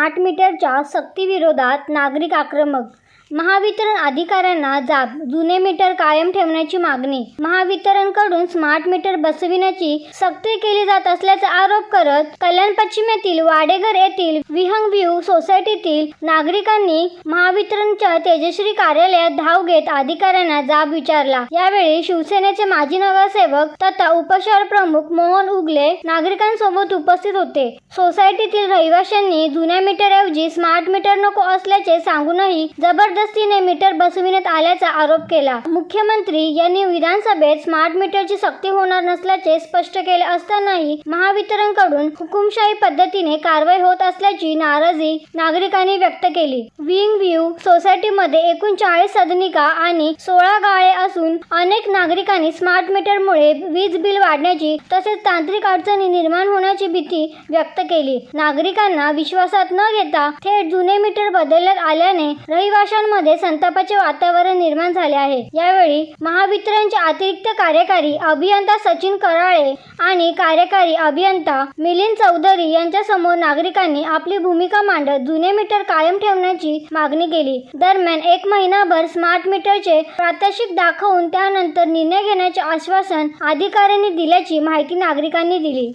Smart मीटरच्या सक्तीविरोधात नागरिक आक्रमक. महावितरण अधिकाऱ्यांना जाब, जुने मीटर कायम ठेवण्याची मागणी. महावितरणकडून स्मार्ट मीटर बसविण्याची सक्ती केली जात असल्याचा आरोप करत कल्याण पश्चिम येथील वाडेघर येथील विहंग व्ह्यू सोसायटीतील नागरिकांनी महावितरणच्या तेजश्री कार्यालयात धाव घेत अधिकाऱ्यांना जाब विचारला. यावेळी शिवसेनेचे माजी नगरसेवक तथा उपशहर प्रमुख मोहन उगले नागरिकांसोबत उपस्थित होते. सोसायटीतील रहिवाशांनी जुन्या मीटरऐवजी स्मार्ट मीटर नको असल्याचे सांगूनही जबरदस्तीने मीटर बसविण्यात आल्याचा आरोप केला. मुख्यमंत्री यांनी विधानसभेत स्मार्ट मीटरची सक्ती होणार नसल्याचे स्पष्ट केले असतानाही महावितरणकडून हुकुमशाही पद्धतीने कारवाई होत असल्याची नाराजी नागरिकांनी व्यक्त केली. विंग व्ह्यू सोसायटीमध्ये एकूण 40 सदनिका आणि 16 गाळे असून अनेक नागरिकांनी स्मार्ट मीटरमुळे वीज बिल वाढण्याची तसेच तांत्रिक अडचणी निर्माण होण्याची भीती व्यक्त केली. नागरिकांना विश्वासात न घेता थेट जुने मीटर बदलण्यात आल्याने रहिवाशांमध्ये संतापाचे वातावरण निर्माण झाले आहे. यावेळी महावितरणचे अतिरिक्त कार्यकारी अभियंता सचिन कराळे आणि कार्यकारी अभियंता मिलिंद चौधरी यांच्यासमोर नागरिकांनी आपली भूमिका मांडत जुने मीटर कायम ठेवण्याची मागणी केली. दरम्यान 1 महिनाभर स्मार्ट मीटरचे प्रात्यक्षिक दाखवून त्यानंतर निर्णय घेण्याचे आश्वासन अधिकाऱ्यांनी दिल्याची माहिती नागरिकांनी दिली.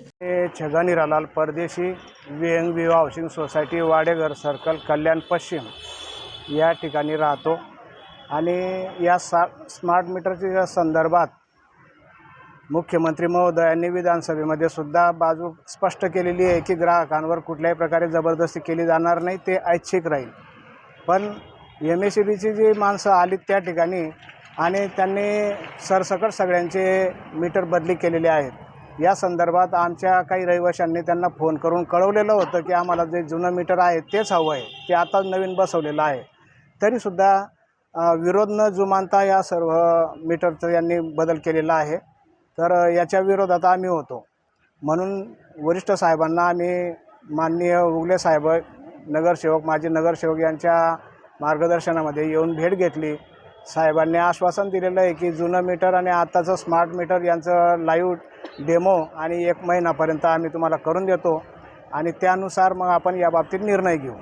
छगन हिरालाल परदेशी, विहंग व्ह्यू हाऊसिंग सोसायटी, वाडेघर सर्कल, कल्याण पश्चिम या ठिकाणी राहतो आणि या स्मार्ट मीटरच्या संदर्भात मुख्यमंत्री महोदयांनी विधानसभेमध्ये सुद्धा बाजू स्पष्ट केलेली आहे की ग्राहकांवर कुठल्याही प्रकारे जबरदस्ती केली जाणार नाही, ते ऐच्छिक राहील. पण MSEBची जी माणसं आली त्या ठिकाणी आणि त्यांनी सरसकट सगळ्यांचे मीटर बदली केलेले आहेत. या संदर्भात आमच्या काही रहिवाशांनी त्यांना फोन करून कळवलेलं होतं की आम्हाला जे जुनं मीटर आहे तेच हवं आहे, ते आता नवीन बसवलेलं आहे. तरीसुद्धा विरोध न जुमानता या सर्व मीटरचं यांनी बदल केलेला आहे. तर याच्या विरोधात आम्ही होतो. म्हणून वरिष्ठ साहेबांना आम्ही माननीय उगले साहेब नगरसेवक, माजी नगरसेवक यांच्या मार्गदर्शनामध्ये येऊन भेट घेतली. साहेबांनी आश्वासन दिलेलं आहे की जुनं मीटर आणि आत्ताचं स्मार्ट मीटर यांचं लाईव्ह डेमो आणि 1 महिन्यापर्यंत आम्ही तुम्हाला करून देतो आणि त्यानुसार मग आपण याबाबतीत निर्णय घेऊ.